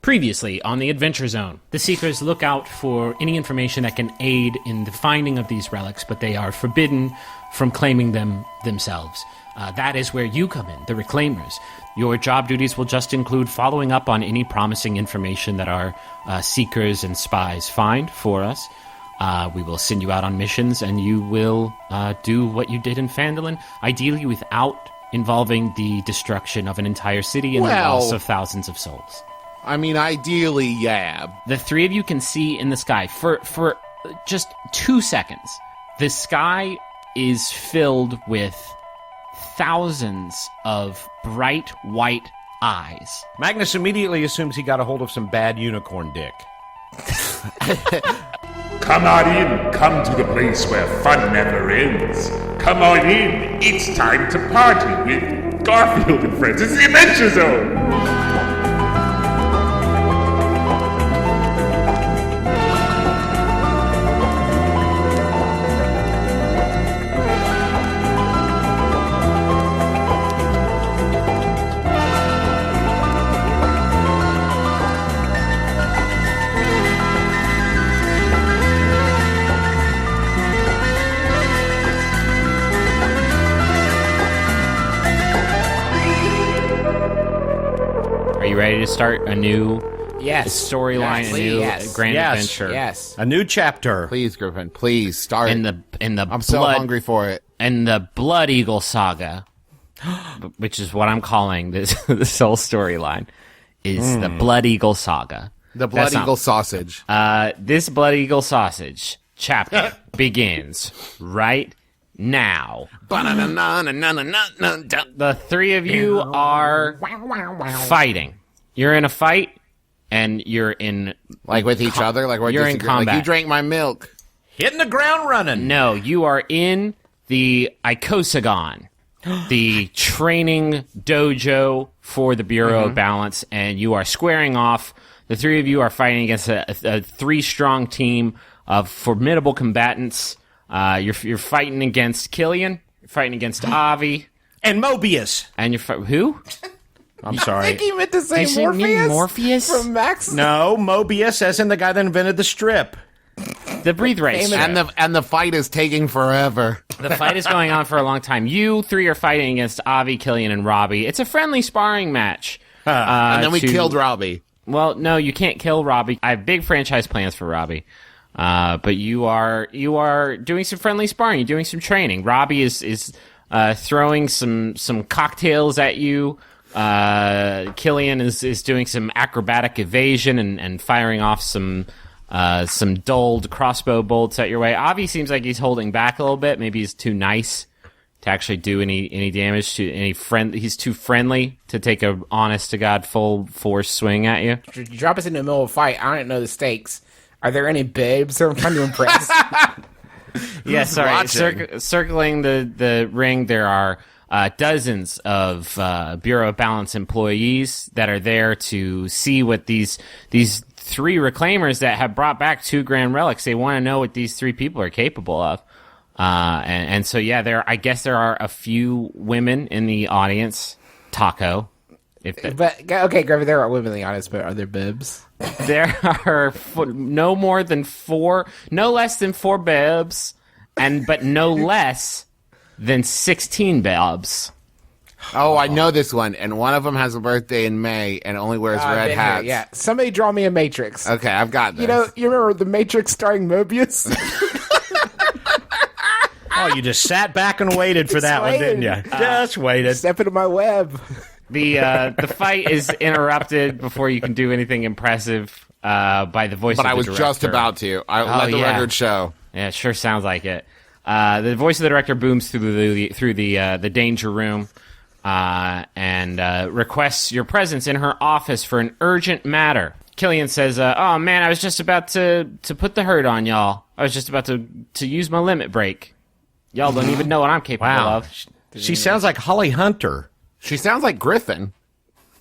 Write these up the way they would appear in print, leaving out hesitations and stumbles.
Previously on the Adventure Zone, the Seekers look out for any information that can aid in the finding of these relics, but they are forbidden from claiming them themselves. That is where you come in, the Reclaimers. Your job duties will just include following up on any promising information that our Seekers and spies find for us. We will send you out on missions, and you will do what you did in Phandalin, ideally without involving the destruction of an entire city and the loss of thousands of souls. I mean, ideally, yeah. The three of you can see in the sky for just 2 seconds. The sky is filled with thousands of bright white eyes. Magnus immediately assumes he got a hold of some bad unicorn dick. Come on in, come to the place where fun never ends. Come on in, it's time to party with Garfield and friends. It's the Adventure Zone! Ready to start a new storyline, a new grand adventure. Yes. A new chapter. Please, Griffin, please start. In the I'm so hungry for it. In the Blood Eagle saga, which is what I'm calling this whole storyline, is the Blood Eagle saga. The Blood Eagle sausage. This Blood Eagle sausage chapter begins right now. The three of you are fighting. You're in a fight, and you're in... Like with each other? Like you're in combat. Like you drank my milk. Hitting the ground running. No, you are in the Ikosagon, the training dojo for the Bureau of Balance, and you are squaring off. The three of you are fighting against a three-strong team of formidable combatants. You're fighting against Killian. You're fighting against Avi. And Mobius. And you're... Who? I'm sorry. I think he meant to say Morpheus? From Max? No, Mobius, as in the guy that invented the strip. The breathe right strip. And the fight is taking forever. The fight is going on for a long time. You three are fighting against Avi, Killian, and Robbie. It's a friendly sparring match. And then we killed Robbie. Well, no, you can't kill Robbie. I have big franchise plans for Robbie. But you are doing some friendly sparring. You're doing some training. Robbie is throwing some cocktails at you. Killian is doing some acrobatic evasion and firing off some dulled crossbow bolts at your way. Avi seems like he's holding back a little bit. Maybe he's too nice to actually do any damage to any friend. He's too friendly to take a honest to God full force swing at you. You drop us in the middle of a fight. I don't know the stakes. Are there any babes that I'm trying to impress? Yeah, sorry. Circling the ring, there are dozens of Bureau of Balance employees that are there to see what these three reclaimers that have brought back 2 grand relics. They want to know what these 3 people are capable of. And so, yeah, I guess there are a few women in the audience. Taco. Okay, Griffin, there are women in the audience, but are there bibs? There are no less than 4 bibs, but no less than 16 bibs. Oh, I know this one, and one of them has a birthday in May and only wears red hats. Yeah, somebody draw me a Matrix. Okay, I've got this. You remember the Matrix starring Mobius? Oh, you just sat back and waited for that one, didn't you? Just waited. Step into my web. The fight is interrupted before you can do anything impressive by the voice of the director. But I was just about to. Let the record show. Yeah, it sure sounds like it. The voice of the director booms through the danger room and requests your presence in her office for an urgent matter. Killian says, oh man, I was just about to put the hurt on y'all. I was just about to use my limit break. Y'all don't even know what I'm capable of. She sounds like Holly Hunter. She sounds like Griffin.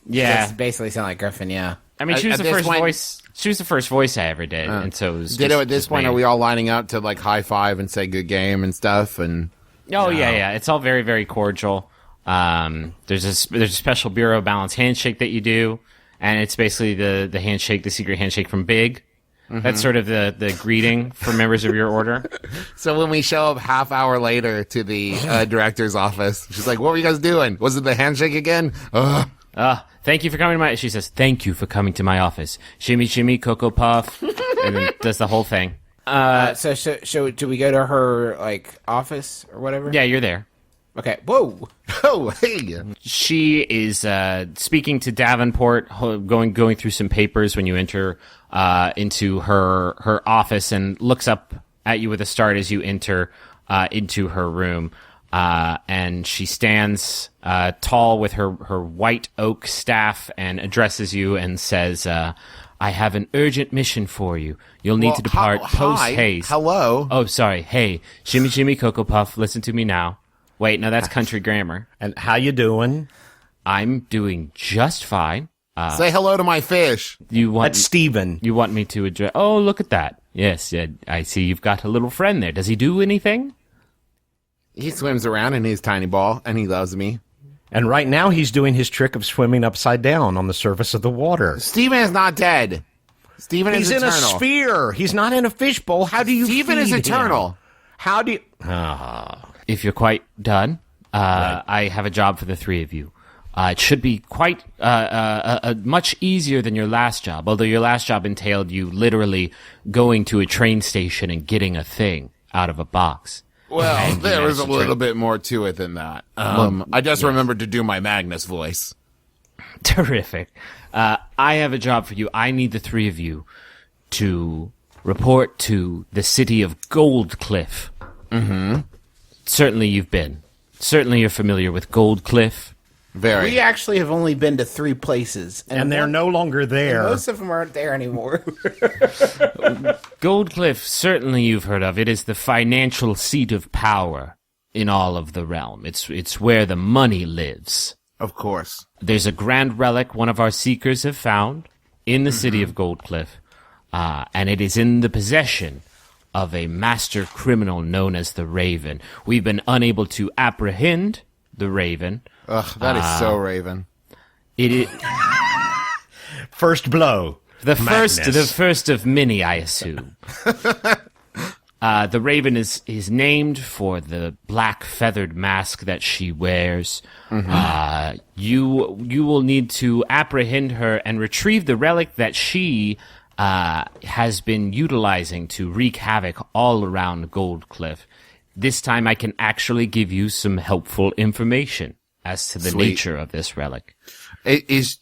Yeah. She basically sound like Griffin, yeah. I mean, she was the first voice. She was the first voice I ever did, and so it was. At this point, are we all lining up to like high five and say good game and stuff? And yeah, it's all very, very cordial. There's a special Bureau of Balance handshake that you do, and it's basically the handshake, the secret handshake from Big. That's sort of the greeting for members of your order. So when we show up half hour later to the director's office, she's like, "What were you guys doing? Was it the handshake again?" Thank you for coming to my... She says, "Thank you for coming to my office. Shimmy, shimmy, Cocoa Puff." And then does the whole thing. So do we go to her, like, office or whatever? Yeah, you're there. Okay. Whoa. Oh, hey. She is speaking to Davenport, going through some papers when you enter into her office, and looks up at you with a start as you enter into her room. And she stands tall with her white oak staff and addresses you and says, "I have an urgent mission for you. You'll need to depart post haste." Hello. Oh, sorry. Hey, shimmy, shimmy, Cocoa Puff. Listen to me now. Wait, no, that's country grammar. And how you doing? I'm doing just fine. Say hello to my fish. That's Steven. You want me to address... Oh, look at that. Yes, I see you've got a little friend there. Does he do anything? He swims around in his tiny ball, and he loves me. And right now he's doing his trick of swimming upside down on the surface of the water. Steven is not dead. Steven is eternal. He's in a sphere. He's not in a fishbowl. How do you Steven is feed eternal. him? How do you... If you're quite done, Right. I have a job for the three of you. It should be quite much easier than your last job, although your last job entailed you literally going to a train station and getting a thing out of a box. Well, And there you was a managed to little bit more to it than that. I just remembered to do my Magnus voice. Terrific. I have a job for you. I need the three of you to report to the city of Goldcliff. Mm-hmm. Certainly you've been. Certainly you're familiar with Goldcliff. Very. We actually have only been to 3 places. And they're no longer there. Most of them aren't there anymore. Goldcliff, certainly you've heard of. It is the financial seat of power in all of the realm. It's where the money lives. Of course. There's a grand relic one of our seekers have found in the city of Goldcliff, and it is in the possession of a master criminal known as the Raven. We've been unable to apprehend the Raven. Ugh, that is so Raven. It is First blow. the Madness. first of many, I assume. The Raven is named for the black feathered mask that she wears. You will need to apprehend her and retrieve the relic that she has been utilizing to wreak havoc all around Goldcliff. This time I can actually give you some helpful information as to the nature of this relic. Is,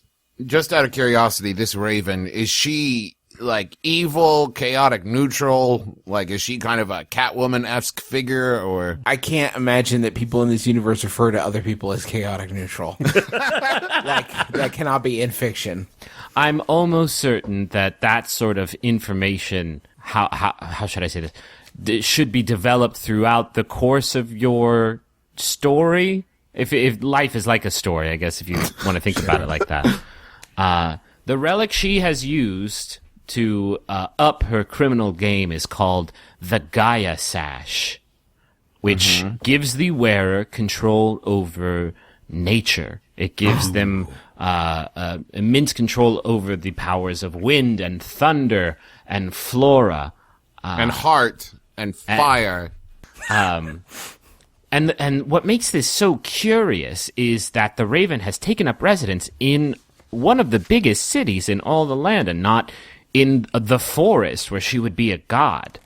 just out of curiosity, this Raven, is she like evil, chaotic, neutral? Like, is she kind of a Catwoman-esque figure, or? I can't imagine that people in this universe refer to other people as chaotic neutral. That cannot be in fiction. I'm almost certain that sort of information, how should I say this, should be developed throughout the course of your story. If life is like a story, I guess, if you want to think about it like that. The relic she has used to up her criminal game is called the Gaia Sash, which gives the wearer control over nature. It gives them immense control over the powers of wind and thunder and flora. And heart and fire. And what makes this so curious is that the Raven has taken up residence in one of the biggest cities in all the land, and not in the forest where she would be a god.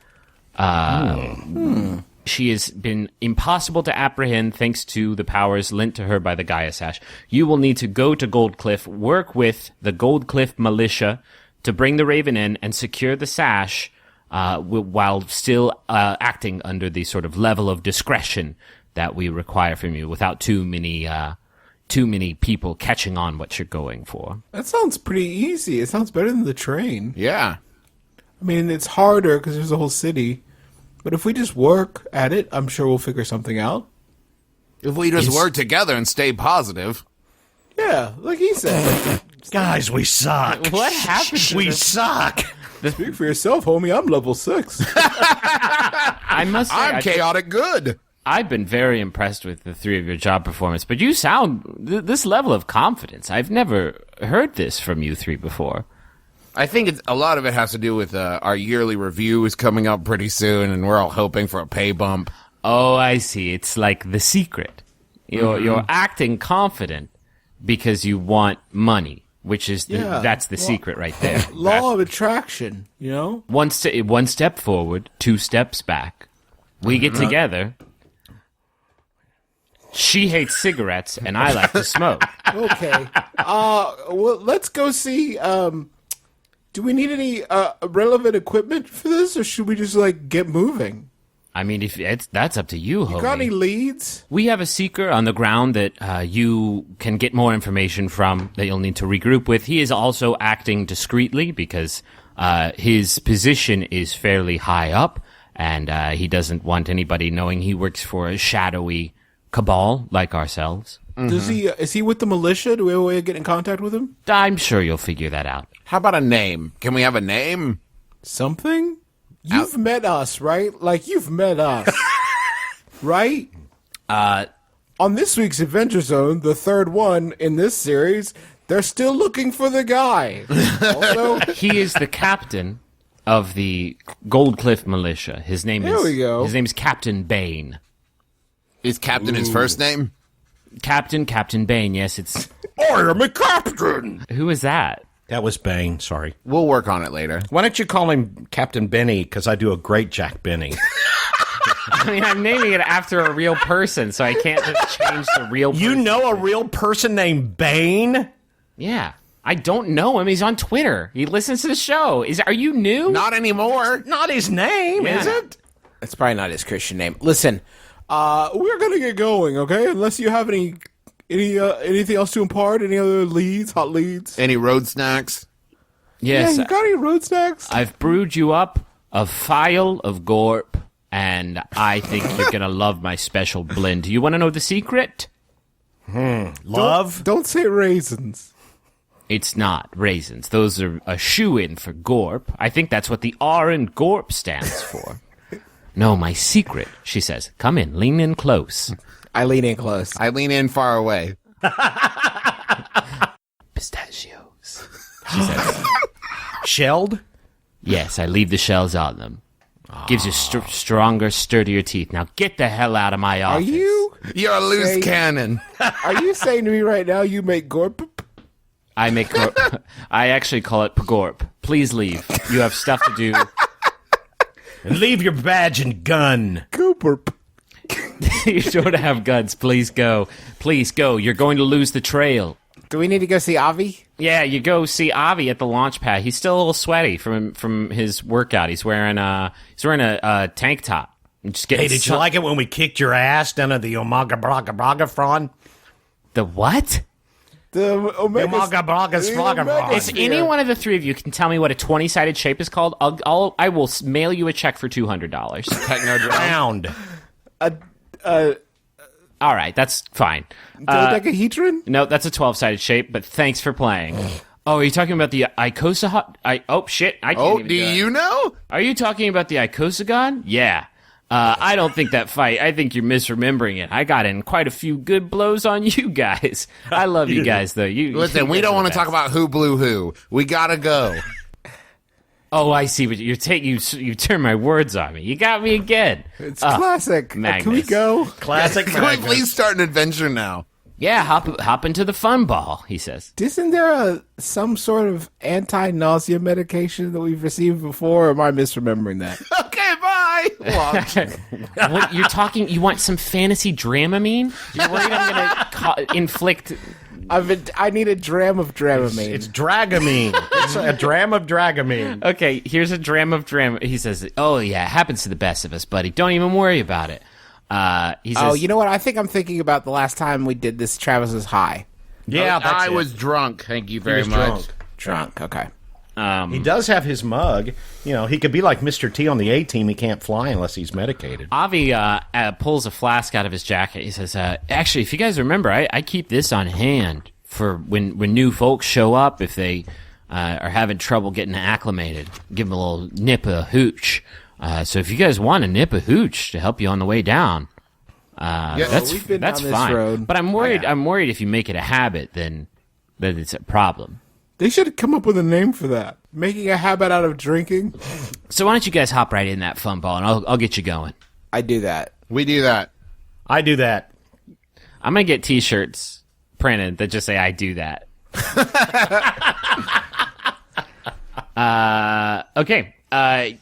She has been impossible to apprehend thanks to the powers lent to her by the Gaia Sash. You will need to go to Goldcliff, work with the Goldcliff militia to bring the Raven in and secure the sash, while still acting under the sort of level of discretion that we require from you, without too many people catching on what you're going for. That sounds pretty easy. It sounds better than the train. Yeah. I mean, it's harder because there's a whole city. But if we just work at it, I'm sure we'll figure something out. If we just work together and stay positive. Yeah, like he said. Guys, we suck. What happened to We this? suck. Speak for yourself, homie. I'm level 6. I must say, I'm chaotic good. I've been very impressed with the three of your job performance, but you sound this level of confidence. I've never heard this from you three before. I think a lot of it has to do with our yearly review is coming up pretty soon, and we're all hoping for a pay bump. Oh, I see. It's like The Secret. You're acting confident because you want money, which is that's the secret right there. Law of attraction, One step forward, 2 steps back. We get together. She hates cigarettes, and I like to smoke. Okay. Well, let's go see. Do we need any relevant equipment for this, or should we just get moving? I mean, if that's up to you, homie. You got any leads? We have a seeker on the ground that you can get more information from that you'll need to regroup with. He is also acting discreetly because his position is fairly high up, and he doesn't want anybody knowing he works for a shadowy cabal like ourselves. Does he? Is he with the militia? Do we have a way of getting in contact with him? I'm sure you'll figure that out. How about a name? Can we have a name? Something? You've met us, right? You've met us. Right? On this week's Adventure Zone, the third one in this series, they're still looking for the guy. Also, he is the captain of the Goldcliff militia. His name There we go. His name is Captain Bane. Is Captain his first name? Captain Bane, yes, it's... I am a captain! Who is that? That was Bane, sorry. We'll work on it later. Why don't you call him Captain Benny, because I do a great Jack Benny. I mean, I'm naming it after a real person, so I can't just change the real person. You know a real person named Bane? Yeah. I don't know him. He's on Twitter. He listens to the show. Are you new? Not anymore. Not his name, is it? It's probably not his Christian name. Listen, we're gonna get going, okay? Unless you have anything else to impart, any other leads, hot leads. Any road snacks? Yes. Yeah, you got any road snacks? I've brewed you up a phial of Gorp, and I think you're going to love my special blend. Do you want to know the secret? Love? Don't say raisins. It's not raisins. Those are a shoe-in for Gorp. I think that's what the R in Gorp stands for. No, my secret, she says. Come in, lean in close. I lean in close. I lean in far away. Pistachios, she says. Shelled? Yes, I leave the shells on them. Gives you stronger, sturdier teeth. Now get the hell out of my office. You're a loose cannon. Are you saying to me right now you make gorp? I make Gorp. I actually call it Pagorp. Please leave. You have stuff to do. And leave your badge and gun. Gooperp. You don't have guns. Please go. Please go. You're going to lose the trail. Do we need to go see Avi? Yeah, you go see Avi at the launch pad. He's still a little sweaty from his workout. He's wearing a tank top. Just getting Hey, did you like it when we kicked your ass down at the Omega Braga Braga Fron? the what? The Omega. Omega Braga Spraga Fron. If any one of the three of you can tell me what a 20-sided shape is called, I will mail you a check for $200. Round. All right, that's fine. Dodecahedron? No, that's a 12-sided shape, but thanks for playing. Oh, are you talking about the Icosahedron? Oh, shit. I can't even Do it. you know? Are you talking about the Icosagon? Yeah. I don't think that fight. I think you're misremembering it. I got in quite a few good blows on you guys. I love you guys, though. Listen, we don't want to talk about who blew who. We gotta go. Oh, I see. But you turn my words on me. You got me again. It's classic. Magnus. Can we go? Classic. Can we please start an adventure now? Yeah, hop into the fun ball, he says. Isn't there some sort of anti-nausea medication that we've received before, or am I misremembering that? Okay, bye. What, you're talking? You want some fantasy Dramamine? You're worried I'm going to inflict? I need a dram of Dramamine. It's Dragamine. It's a dram of Dragamine. Okay, here's a dram of Dram. He says, "Oh yeah, it happens to the best of us, buddy. Don't even worry about it." He says, Oh, you know what? I think I'm thinking about the last time we did this. Travis was high. Yeah, I was drunk. Thank you very much. Drunk. Okay. He does have his mug. You know, he could be like Mr. T on the A-team. He can't fly unless he's medicated. Avi pulls a flask out of his jacket. He says, actually, if you guys remember, I keep this on hand for when new folks show up, if they are having trouble getting acclimated. Give them a little nip of hooch. So if you guys want a nip of hooch to help you on the way down, that's we've been that's down this fine. road. But I'm worried if you make it a habit, then that it's a problem. They should have come up with a name for that. Making a habit out of drinking. So why don't you guys hop right in that fun ball, and I'll get you going. I do that. We do that. I do that. I'm going to get T-shirts printed that just say, I do that. Okay.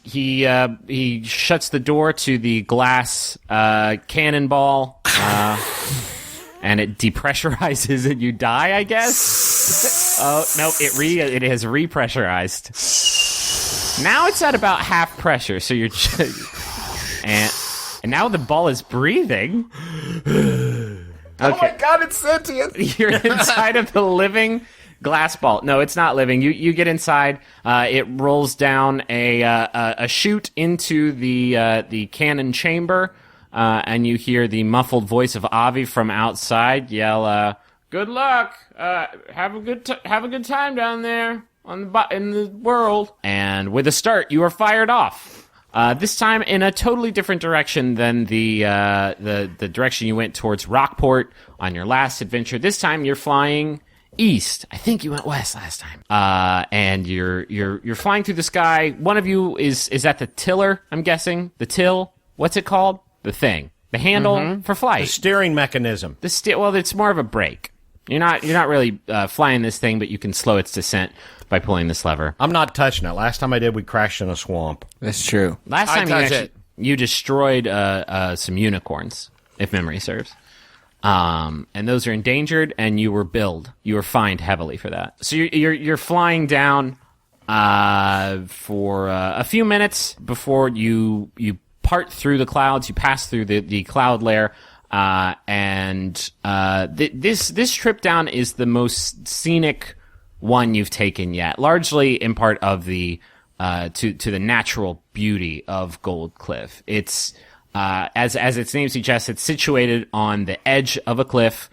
He shuts the door to the glass cannonball, and it depressurizes and you die, I guess. Oh no, it has repressurized. Now it's at about half pressure, so you're and now the ball is breathing. Okay. Oh my god, it's sentient! You're inside of the living glass ball. No, it's not living. You get inside. It rolls down a chute into the cannon chamber, and you hear the muffled voice of Avi from outside yell, "Good luck. Have a good time down there in the world." And with a start, you are fired off. This time in a totally different direction than the direction you went towards Rockport on your last adventure. This time you're flying east. I think you went west last time. And you're flying through the sky. One of you is at the tiller, I'm guessing. The till. What's it called? The thing. The handle for flight. The steering mechanism. Well, it's more of a brake. You're not really flying this thing, but you can slow its descent by pulling this lever. I'm not touching it. Last time I did, we crashed in a swamp. That's true. Last time touch you destroyed some unicorns, if memory serves. And those are endangered, and you were billed. You were fined heavily for that. So you're flying down for a few minutes before you part through the clouds. You pass through the cloud layer, and this trip down is the most scenic one you've taken yet, largely in part of the to the natural beauty of Goldcliff. It's as its name suggests, it's situated on the edge of a cliff,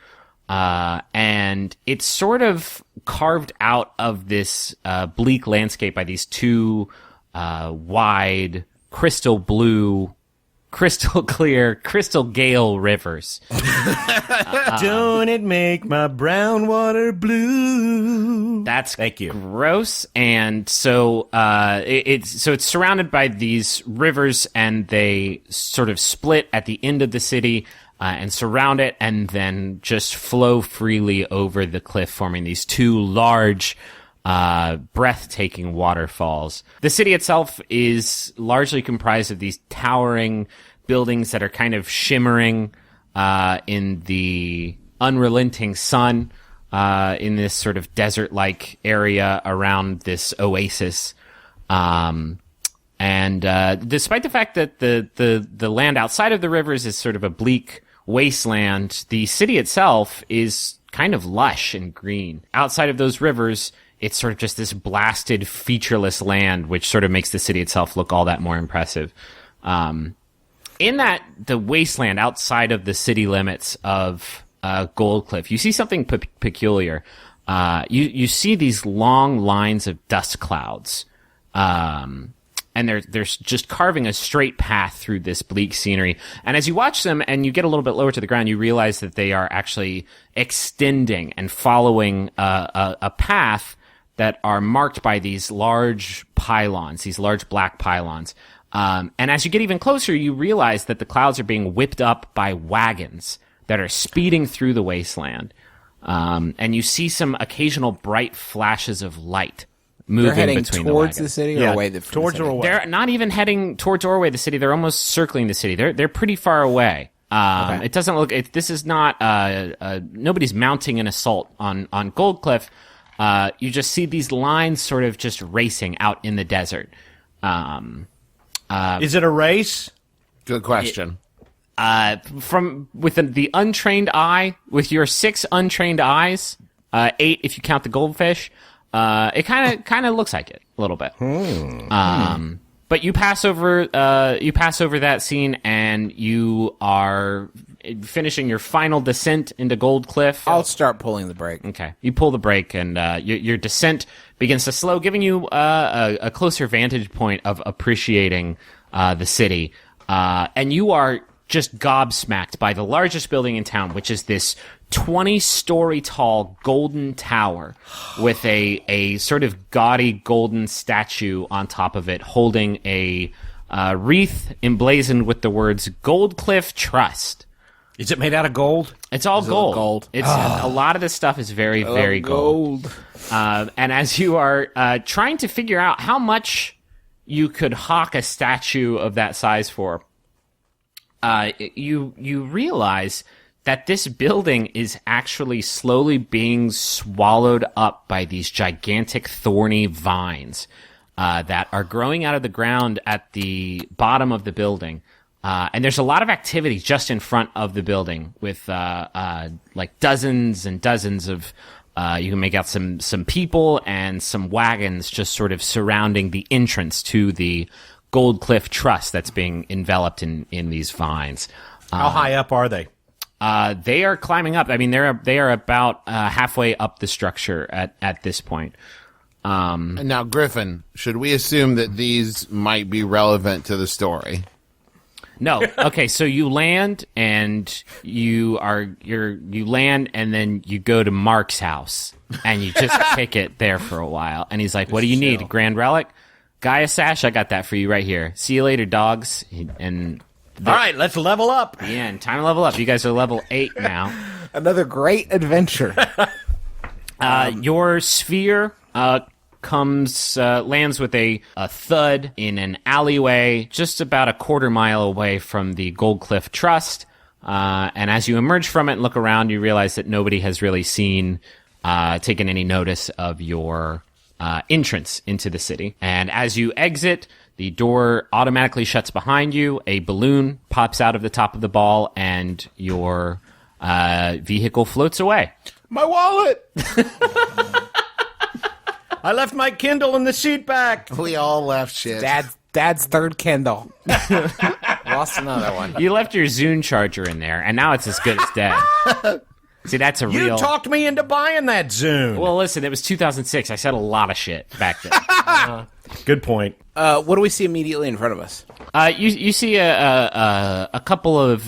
and it's sort of carved out of this bleak landscape by these two wide, crystal blue, crystal clear, crystal gale rivers. Don't it make my brown water blue? That's Thank you. Gross. And so it's surrounded by these rivers, and they sort of split at the end of the city and surround it, and then just flow freely over the cliff, forming these two large, breathtaking waterfalls. The city itself is largely comprised of these towering buildings that are kind of shimmering in the unrelenting sun in this sort of desert-like area around this oasis. And despite the fact that the land outside of the rivers is sort of a bleak wasteland, the city itself is kind of lush and green. Outside of those rivers, it's sort of just this blasted, featureless land, which sort of makes the city itself look all that more impressive. In the wasteland outside of the city limits of Goldcliff, you see something peculiar. You see these long lines of dust clouds, and they're just carving a straight path through this bleak scenery. And as you watch them and you get a little bit lower to the ground, you realize that they are actually extending and following a path that are marked by these large pylons, these large black pylons. And as you get even closer, you realize that the clouds are being whipped up by wagons that are speeding through the wasteland. And you see some occasional bright flashes of light moving They're heading between towards the the city or Yeah, away from towards the or city? away. They're not even heading towards or away the city. They're almost circling the city. They're pretty far away. Okay. It doesn't look. This is not. Nobody's mounting an assault on Goldcliff. You just see these lines sort of just racing out in the desert. Is it a race? Good question. From within the untrained eye, with your 6 untrained eyes, 8 if you count the goldfish, it kind of looks like it a little bit. But you pass over that scene, and you are finishing your final descent into Goldcliff. I'll start pulling the brake. Okay, you pull the brake, and your descent begins to slow, giving you a closer vantage point of appreciating the city. And you are just gobsmacked by the largest building in town, which is this 20-story tall golden tower with a sort of gaudy golden statue on top of it, holding a wreath emblazoned with the words Goldcliff Trust. Is it made out of gold? It's all gold. It's a lot of this stuff is very, very gold. And as you are trying to figure out how much you could hawk a statue of that size for, you realize that this building is actually slowly being swallowed up by these gigantic thorny vines that are growing out of the ground at the bottom of the building. And there's a lot of activity just in front of the building with like dozens and dozens of you can make out some people and some wagons just sort of surrounding the entrance to the Goldcliff Trust that's being enveloped in these vines. How high up are they? They are climbing up. I mean, they are about halfway up the structure at this point. Now, Griffin, should we assume that these might be relevant to the story? No. Okay, so you land and you land and then you go to Mark's house and you just kick it there for a while. And he's like, "What do you need? Grand Relic? Gaia Sash? I got that for you right here. See you later, dogs." And all right, let's level up. the end. Time to level up. You guys are level 8 now. Another great adventure. Your sphere lands with a thud in an alleyway just about a quarter mile away from the Goldcliff Trust. And as you emerge from it and look around, you realize that nobody has really taken any notice of your entrance into the city. And as you exit, the door automatically shuts behind you. A balloon pops out of the top of the ball, and your vehicle floats away. My wallet! I left my Kindle in the seat back. We all left shit. Dad's third Kindle. Lost another one. You left your Zune charger in there, and now it's as good as dead. See, that's a You real... talked me into buying that Zune. Well, listen, it was 2006. I said a lot of shit back then. Good point. What do we see immediately in front of us? You see a couple of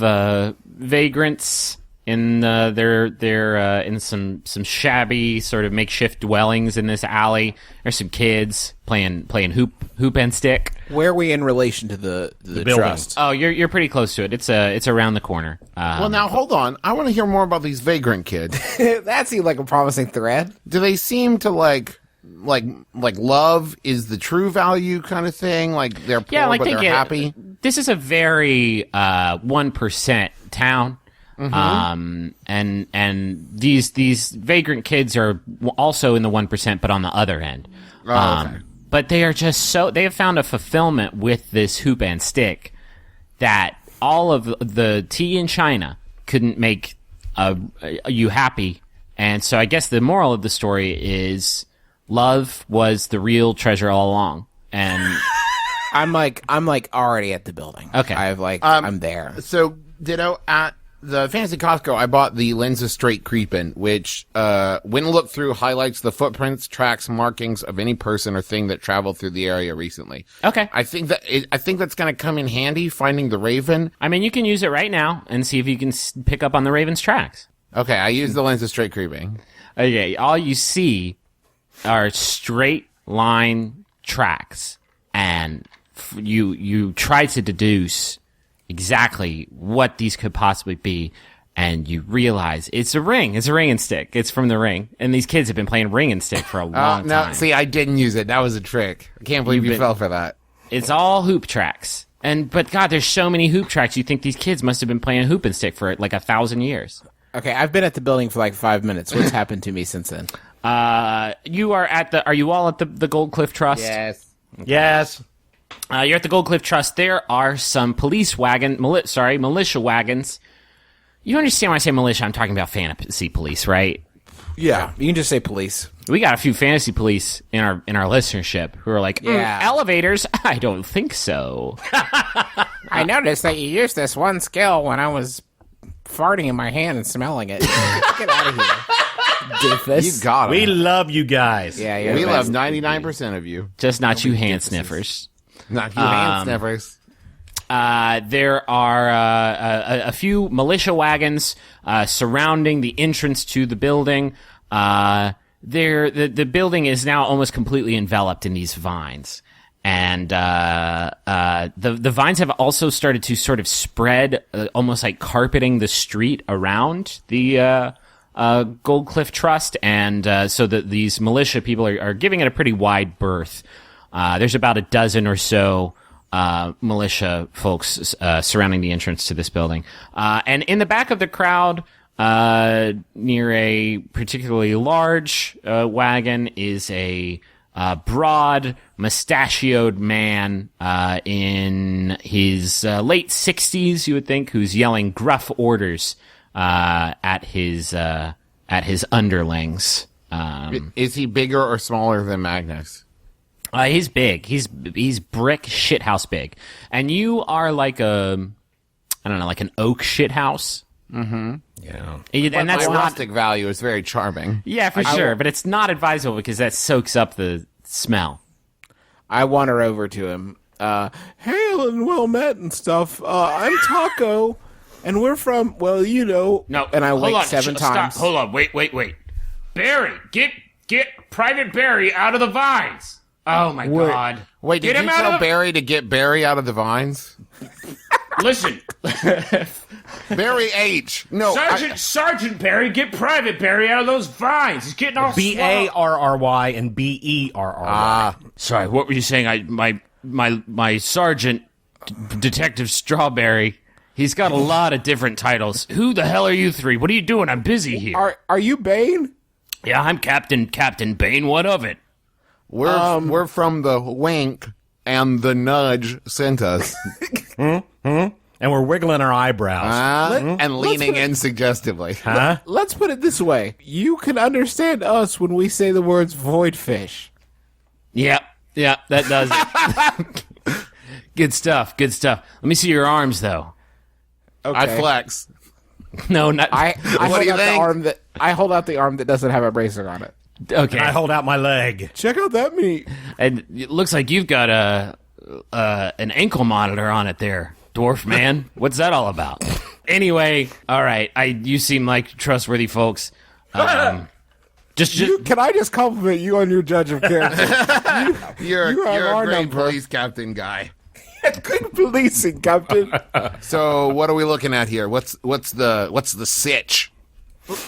vagrants in they're in some shabby sort of makeshift dwellings in this alley. There's some kids playing hoop and stick. Where are we in relation to the building. trust? Oh, you're pretty close to it. It's around the corner. Well, now, hold on. I want to hear more about these vagrant kids. That seemed like a promising thread. Do they seem to like love is the true value kind of thing? Like they're poor, but they're happy? This is a very 1% town. Mm-hmm. And these vagrant kids are also in the 1%, but on the other end. Okay. But they are just they have found a fulfillment with this hoop and stick that all of the tea in China couldn't make you happy. And so I guess the moral of the story is love was the real treasure all along. And I'm already at the building. Okay. I'm there. So, ditto, at the Fantasy Costco, I bought the Lens of Straight Creepin', which, when looked through, highlights the footprints, tracks, markings of any person or thing that traveled through the area recently. Okay. I think that's going to come in handy finding the Raven. I mean, you can use it right now and see if you can pick up on the Raven's tracks. Okay, I use the Lens of Straight Creeping. Okay, all you see are straight line tracks, and you try to deduce exactly what these could possibly be, and you realize it's a ring. It's a ring and stick. It's from the Ring, and these kids have been playing ring and stick for a long time. See, I didn't use it. That was a trick. I can't believe you fell for that. It's all hoop tracks. But God, there's so many hoop tracks. You think these kids must have been playing hoop and stick for like 1,000 years. Okay, I've been at the building for like 5 minutes. What's happened to me since then? Are you all at the Goldcliff Trust? Yes. You're at the Goldcliff Trust. There are some militia wagons. You understand when I say militia, I'm talking about fantasy police, right? Yeah, you can just say police. We got a few fantasy police in our listenership who are like, elevators? I don't think so. I noticed that you used this one skill when I was farting in my hand and smelling it. Get out of here, doofus. You got it. We love you guys. Yeah, we love 99% of you. Just not you hand sniffers. Not you hand sniffers. there are a few militia wagons surrounding the entrance to the building. The building is now almost completely enveloped in these vines. And the vines have also started to sort of spread, almost like carpeting the street around the Goldcliff Trust, and so that these militia people are giving it a pretty wide berth. There's about a dozen or so militia folks surrounding the entrance to this building. And in the back of the crowd, near a particularly large wagon, is a broad, mustachioed man in his late 60s, you would think, who's yelling gruff orders at his underlings. Is he bigger or smaller than Magnus? He's big. He's brick shithouse big, and you are like an oak shithouse. Yeah. And that's my not rustic value is very charming. Yeah, for sure, but it's not advisable because that soaks up the smell. I wander over to him. Hail and well met and stuff. I'm Taco, and we're from, well, you know. No, and I hold wait on, 7 times. Stop. Hold on, wait. Barry, get Private Barry out of the vines. Oh my God! Wait, did Get you him out tell of the- Barry to get Barry out of the vines? Listen, Barry H. No, Sergeant Barry, get Private Barry out of those vines. He's getting all Barry and Berry. Sorry, what were you saying? My sergeant, Detective Strawberry. He's got a lot of different titles. Who the hell are you three? What are you doing? I'm busy here. Are you Bane? Yeah, I'm Captain Bane. What of it? we're from the wink, and the nudge sent us. And we're wiggling our eyebrows. And leaning in suggestively. Let's put it this way. You can understand us when we say the words void fish. Yeah, that does it. Good stuff. Let me see your arms, though. Okay. I flex. No, not. I What do you think? I hold out the arm that doesn't have a bracer on it. Okay. I hold out my leg. Check out that meat. And it looks like you've got an ankle monitor on it there, dwarf man. What's that all about? Anyway, all right. You seem like trustworthy folks. Can I just compliment you on your judge of character? You're You have a our great number. police captain guy. Good policing, Captain. So what are we looking at here? What's the sitch?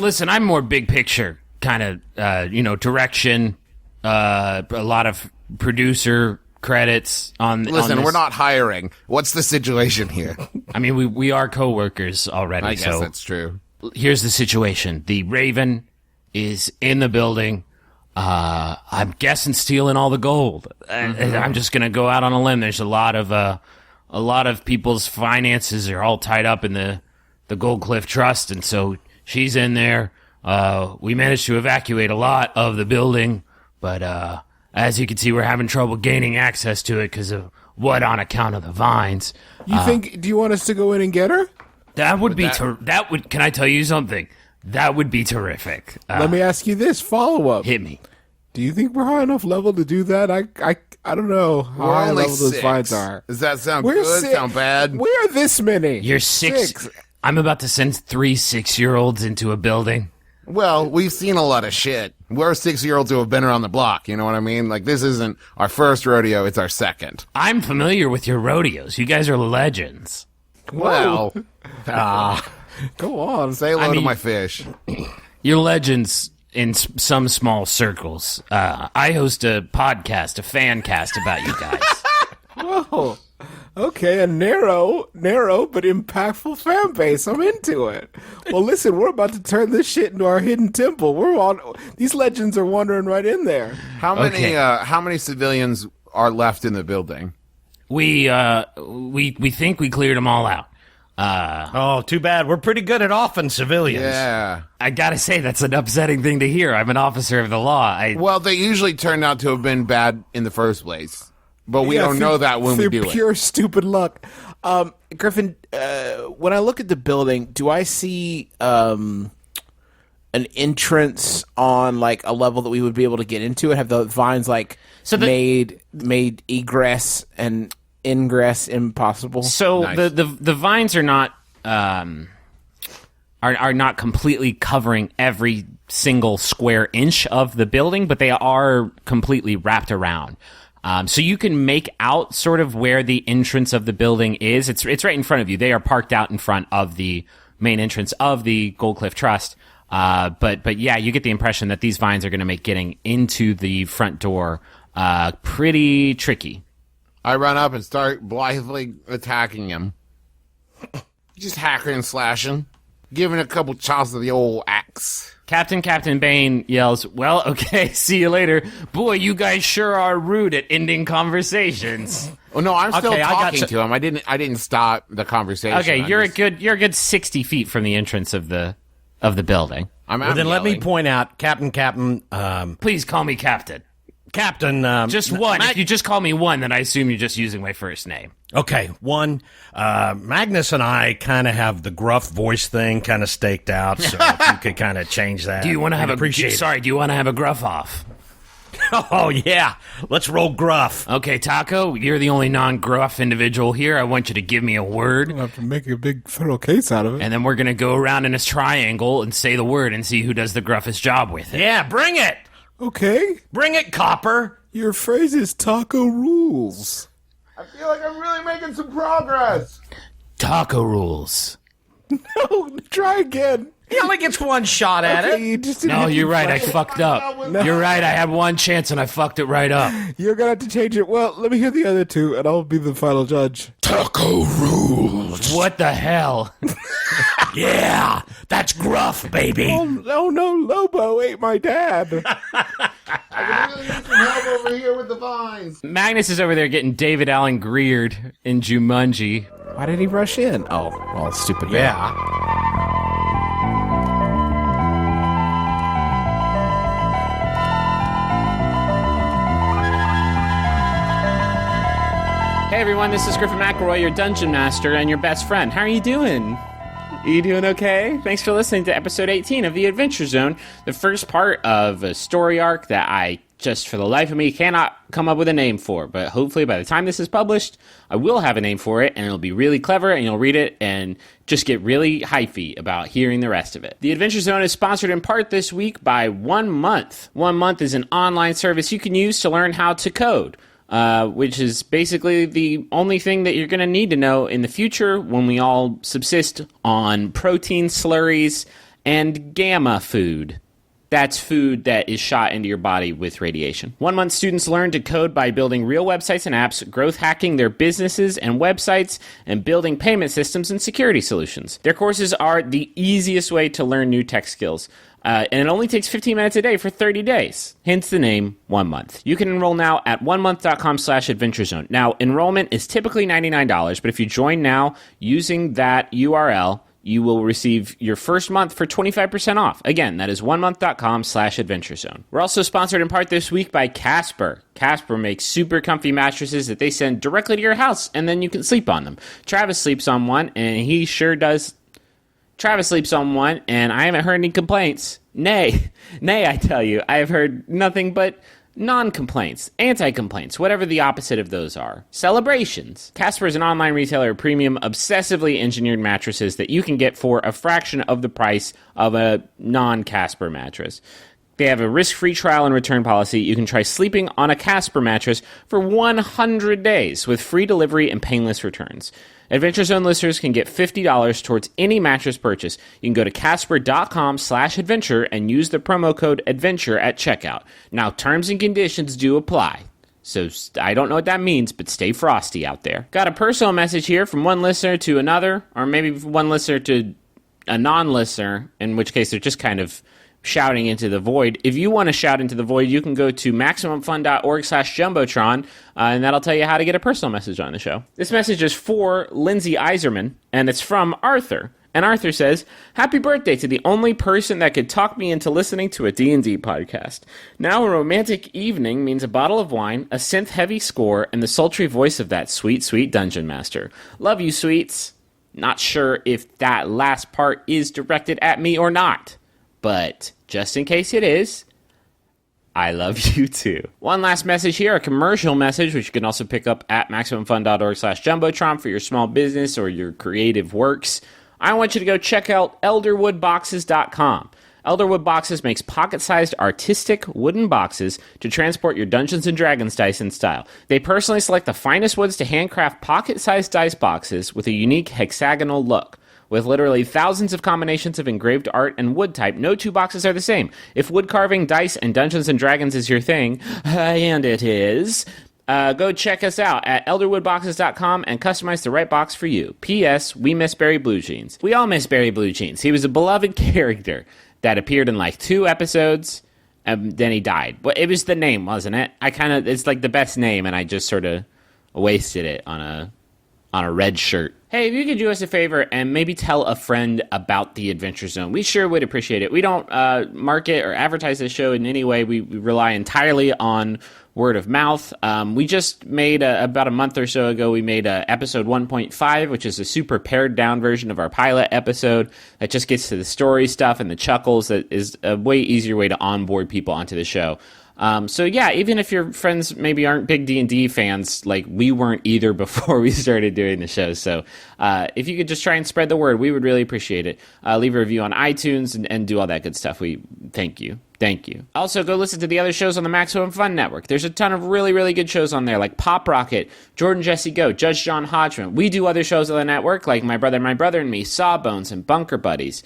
Listen, I'm more big picture kind of, direction. A lot of producer credits on. Listen, on this. we're not hiring. What's the situation here? I mean, we are coworkers already. I guess so that's true. here's the situation: the Raven is in the building. I'm guessing stealing all the gold. And I'm just gonna go out on a limb. There's a lot of people's finances are all tied up in the Goldcliff Trust, and so she's in there. We managed to evacuate a lot of the building, but as you can see, we're having trouble gaining access to it because of what on account of the vines. Do you want us to go in and get her? That would be that would. Can I tell you something? That would be terrific. Let me ask you this follow-up. Hit me. Do you think we're high enough level to do that? I don't know how We're high only level those 6. vines are. Does that sound We're good? six. Sound bad? We're this many. You're 6. I'm about to send 3 6-year-olds into a building. Well, we've seen a lot of shit. We're 6-year-olds who have been around the block. You know what I mean? Like, this isn't our first rodeo; it's our second. I'm familiar with your rodeos. You guys are legends. Well, Go on. say hello to mean- my fish. You're legends in some small circles. I host a podcast, a fan cast about you guys. Oh, okay, a narrow but impactful fan base. I'm into it. Well, listen, we're about to turn this shit into our hidden temple. These legends are wandering right in there. How many? Okay. How many civilians are left in the building? We think we cleared them all out. Oh, too bad. We're pretty good at offing civilians. Yeah. I gotta say, that's an upsetting thing to hear. I'm an officer of the law. Well, they usually turn out to have been bad in the first place, but we don't know that when we do through it. pure stupid luck. Griffin, when I look at the building, do I see an entrance on like a level that we would be able to get into it? Have the vines made egress and ingress impossible. So Nice. the vines are not are not completely covering every single square inch of the building, but they are completely wrapped around. So you can make out sort of where the entrance of the building is. It's right in front of you. They are parked out in front of the main entrance of the Goldcliff Trust. But yeah, you get the impression that these vines are going to make getting into the front door pretty tricky. I run up and start blithely attacking him. Just hacking and slashing. Giving a couple chops of the old axe. Captain Bane yells, "Well, okay, see you later. Boy, you guys sure are rude at ending conversations." Oh no, I'm still Okay, I got talking you. to him. I didn't stop the conversation. Okay, I'm you're just- a good 60 feet from the entrance of the building. I'm Well, then let me yelling. point out, Captain, Please call me Captain. Just one. If you just call me one, then I assume you're just using my first name. Okay, one. Magnus and I kind of have the gruff voice thing kind of staked out, so if you could kind of change that. Do you want to have We'd appreciate it. Sorry, do you want to have a gruff off? Oh yeah, let's roll gruff. Okay, Taco, you're the only non-gruff individual here. I want you to give me a word, I have to make a big federal case out of it. and then we're gonna go around in this triangle and say the word and see who does the gruffest job with it. Yeah, bring it. Okay, Bring it, Copper. your phrase is taco rules. I feel like I'm really making some progress. Taco rules. No, try again. He only gets one shot at Okay, it. you just didn't No, hit you're the right. I button. fucked up. You're right. I had one chance and I fucked it right up. You're gonna have to change it. Well, let me hear the other two, and I'll be the final judge. Taco rules. What the hell? Yeah, that's gruff, baby. Oh no, Lobo ate my dad. I really need some help over here with the vines. Magnus is over there getting David Allen Greered in Jumanji. Why did he rush in? Oh, well, stupid. Yeah. Hey everyone, this is Griffin McElroy, your dungeon master and your best friend. How are you doing? Are you doing okay? Thanks for listening to episode 18 of The Adventure Zone, the first part of a story arc that I just for the life of me cannot come up with a name for. But hopefully by the time this is published, I will have a name for it and it'll be really clever and you'll read it and just get really hyphy about hearing the rest of it. The Adventure Zone is sponsored in part this week by 1 Month. 1 Month is an online service you can use to learn how to code. Which is basically the only thing that you're going to need to know in the future when we all subsist on protein slurries and gamma food. That's food that is shot into your body with radiation. 1 Month students learn to code by building real websites and apps, growth hacking their businesses and websites, and building payment systems and security solutions. Their courses are the easiest way to learn new tech skills. And it only takes 15 minutes a day for 30 days. Hence the name 1 Month. You can enroll now at onemonth.com/adventurezone. Now, enrollment is typically $99, but if you join now using that URL, you will receive your first month for 25% off. Again, that is onemonth.com/adventurezone. We're also sponsored in part this week by Casper. Casper makes super comfy mattresses that they send directly to your house, and then you can sleep on them. Travis sleeps on one, and he sure does. Travis sleeps on one, and I haven't heard any complaints. Nay, I tell you, I have heard nothing but non-complaints, anti-complaints, whatever the opposite of those are. Celebrations. Casper is an online retailer of premium, obsessively engineered mattresses that you can get for a fraction of the price of a non-Casper mattress. They have a risk-free trial and return policy. You can try sleeping on a Casper mattress for 100 days with free delivery and painless returns. Adventure Zone listeners can get $50 towards any mattress purchase. You can go to casper.com/adventure and use the promo code ADVENTURE at checkout. Now, terms and conditions do apply. So I don't know what that means, but stay frosty out there. Got a personal message here from one listener to another, or maybe one listener to a non-listener, in which case they're just kind of shouting into the void. If you want to shout into the void, you can go to MaximumFun.org/Jumbotron, and that'll tell you how to get a personal message on the show. This message is for Lindsay Iserman, and it's from Arthur. And Arthur says, "Happy birthday to the only person that could talk me into listening to a D&D podcast. Now a romantic evening means a bottle of wine, a synth-heavy score, and the sultry voice of that sweet, sweet dungeon master. Love you, sweets." Not sure if that last part is directed at me or not. But just in case it is, I love you too. One last message here, a commercial message, which you can also pick up at MaximumFun.org/Jumbotron for your small business or your creative works. I want you to go check out ElderwoodBoxes.com. Elderwood Boxes makes pocket-sized artistic wooden boxes to transport your Dungeons & Dragons dice in style. They personally select the finest woods to handcraft pocket-sized dice boxes with a unique hexagonal look. With literally thousands of combinations of engraved art and wood type, no two boxes are the same. If wood carving, dice, and Dungeons & Dragons is your thing, and it is, go check us out at elderwoodboxes.com and customize the right box for you. P.S. We miss Barry Blue Jeans. We all miss Barry Blue Jeans. He was a beloved character that appeared in like 2 episodes, and then he died. Well, it was the name, wasn't it? It's like the best name, and I just sort of wasted it on a red shirt. Hey, if you could do us a favor and maybe tell a friend about the Adventure Zone, we sure would appreciate it. We don't market or advertise this show in any way. We rely entirely on word of mouth. We just made, about a month or so ago, we made episode 1.5, which is a super pared down version of our pilot episode that just gets to the story stuff and the chuckles. That is a way easier way to onboard people onto the show. So yeah, even if your friends maybe aren't big D&D fans, like we weren't either before we started doing the show. So if you could just try and spread the word, we would really appreciate it. Leave a review on iTunes and do all that good stuff. We thank you. Thank you. Also, go listen to the other shows on the Maximum Fun Network. There's a ton of really, really good shows on there, like Pop Rocket, Jordan Jesse Go, Judge John Hodgman. We do other shows on the network, like My Brother and Me, Sawbones, and Bunker Buddies.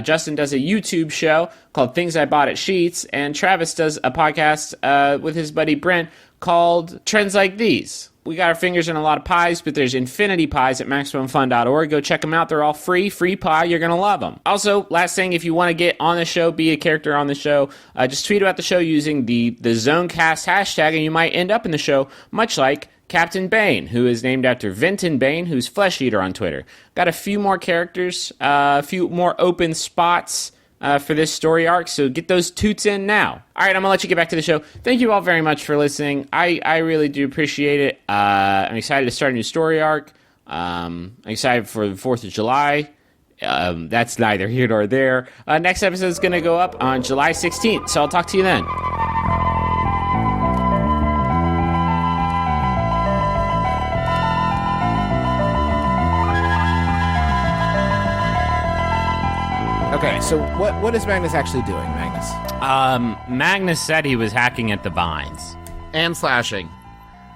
Justin does a YouTube show called Things I Bought at Sheets, and Travis does a podcast with his buddy Brent called Trends Like These. We got our fingers in a lot of pies, but there's infinity pies at MaximumFun.org. Go check them out. They're all free pie. You're going to love them. Also, last thing, if you want to get on the show, be a character on the show, just tweet about the show using the ZoneCast hashtag, and you might end up in the show, much like Captain Bane, who is named after Vinton Bane, who's Flesh Eater on Twitter. Got a few more characters, a few more open spots for this story arc, so get those toots in now. All right, I'm going to let you get back to the show. Thank you all very much for listening. I really do appreciate it. I'm excited to start a new story arc. I'm excited for the 4th of July. That's neither here nor there. Next episode is going to go up on July 16th, so I'll talk to you then. Okay, so what is Magnus actually doing, Magnus? Magnus said he was hacking at the vines. And slashing.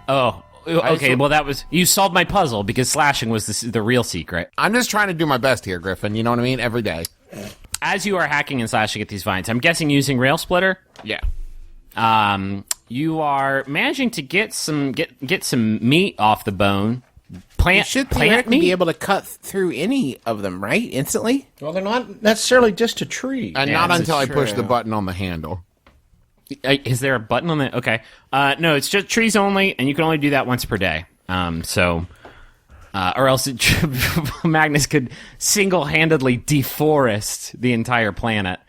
Oh, okay, well that was... You solved my puzzle, because slashing was the real secret. I'm just trying to do my best here, Griffin. You know what I mean? Every day. As you are hacking and slashing at these vines, I'm guessing using Rail Splitter? Yeah. You are managing to get some meat off the bone. You should theoretically be able to cut through any of them, right? Instantly? Well, they're not necessarily just a tree. And not until I push the button on the handle. Is there a button on the... Okay. No, it's just trees only, and you can only do that once per day. Or else Magnus could single-handedly deforest the entire planet.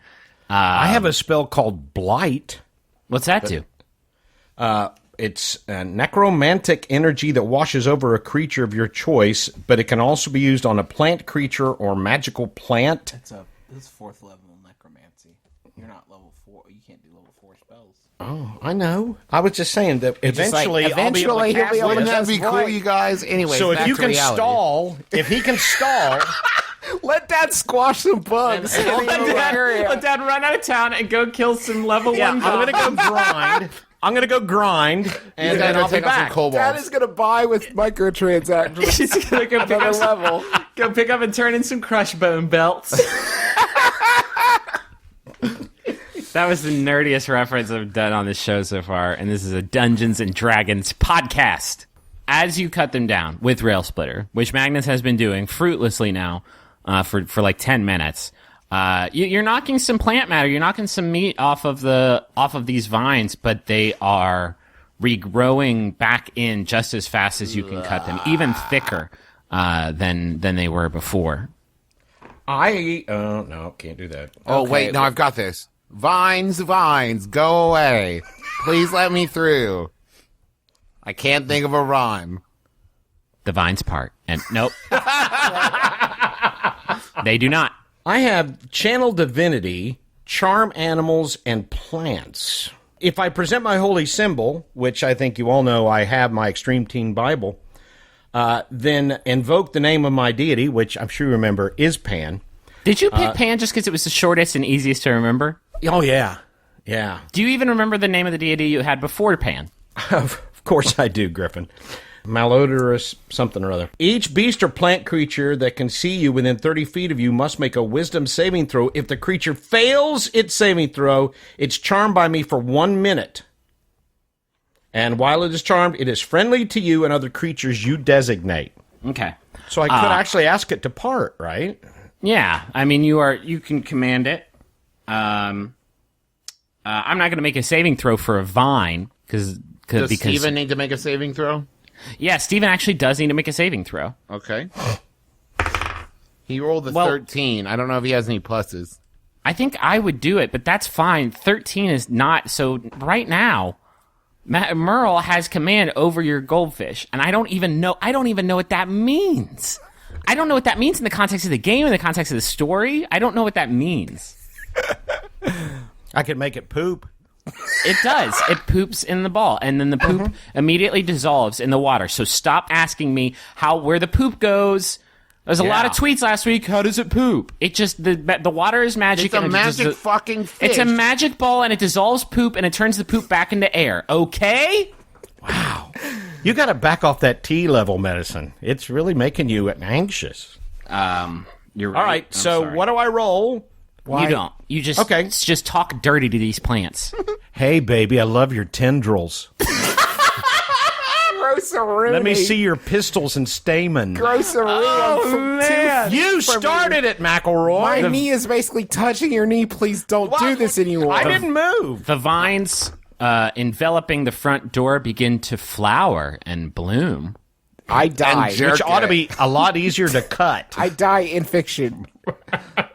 I have a spell called Blight. What's that do? It's a necromantic energy that washes over a creature of your choice, but it can also be used on a plant creature or magical plant. This 4th level necromancy. You're not level 4. You can't do level 4 spells. Oh, I know. I was just saying that eventually I'll be able to cast Wouldn't this. that be cool, you guys? Anyway, So back if to reality. if he can stall, Let Dad squash some bugs. Let Dad run out of town and go kill some level 1 I'm going to go grind. And then I'll be take out some back. kobolds. Dad is gonna buy with microtransactions. He's gonna go pick Another up level. Go pick up and turn in some crush bone belts. That was the nerdiest reference I've done on this show so far, and this is a Dungeons and Dragons podcast. As you cut them down with Rail Splitter, which Magnus has been doing fruitlessly now for like 10 minutes, you're knocking some plant matter, you're knocking some meat off of these vines, but they are regrowing back in just as fast as you can cut them, even thicker than they were before. No, can't do that. Oh, wait, no, I've got this. Vines, go away. Please let me through. I can't think of a rhyme. The vines part. And nope. They do not. I have Channel Divinity, Charm Animals, and Plants. if I present my holy symbol, which I think you all know I have my Extreme Teen Bible, then invoke the name of my deity, which I'm sure you remember is Pan. Did you pick Pan just because it was the shortest and easiest to remember? Oh, yeah. Yeah. Do you even remember the name of the deity you had before Pan? Of course I do, Griffin. Malodorous something or other. Each beast or plant creature that can see you within 30 feet of you must make a wisdom saving throw. If the creature fails its saving throw, it's charmed by me for 1 minute. And while it is charmed, it is friendly to you and other creatures you designate. Okay. So I could actually ask it to part, right? Yeah. I mean, you can command it. I'm not going to make a saving throw for a vine Does because Steven need to make a saving throw? Yeah, Steven actually does need to make a saving throw. Okay. He rolled a 13. I don't know if he has any pluses. I think I would do it, but that's fine. 13 is not. So right now, Merle has command over your goldfish, and I don't even know what that means. I don't know what that means in the context of the game, in the context of the story. I don't know what that means. I could make it poop. It does. It poops in the ball, and then the poop immediately dissolves in the water. So stop asking me where the poop goes. There's a lot of tweets last week. How does it poop? It just the water is magic. It's a magic fucking fish. It's a magic ball, and it dissolves poop, and it turns the poop back into air. Okay. Wow. You got to back off that T-level medicine. It's really making you anxious. You're right. All right. So what do I roll? You don't. You just talk dirty to these plants. Hey, baby, I love your tendrils. Grocery. Let me see your pistils and stamen. Grocery. Oh, man. You started it, McElroy. My knee is basically touching your knee. Please don't do this anymore. I didn't move. The vines enveloping the front door begin to flower and bloom. I die. Which ought to be a lot easier to cut. I die in fiction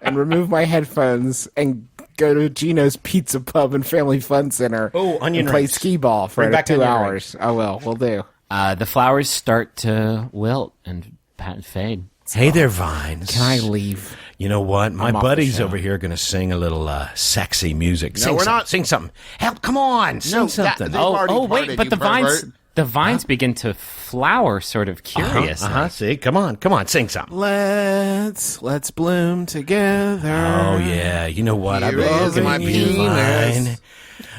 and remove my headphones and go to Gino's Pizza Pub and Family Fun Center onion and play rings. skee ball for Bring back 2 onion hours. I will. We'll do. The flowers start to wilt and fade. Hey there, Vines. Can I leave? You know what? My off the buddies show. over here are going to sing a little sexy music. No, we're not. Sing something. Help, come on. Sing something. They've already Wait, parted, but you the vines... pervert. The vines begin to flower sort of curiously. See, come on, sing something. Let's bloom together. Oh, yeah. You know what? I've Here been is looking my at you, penis. Vine.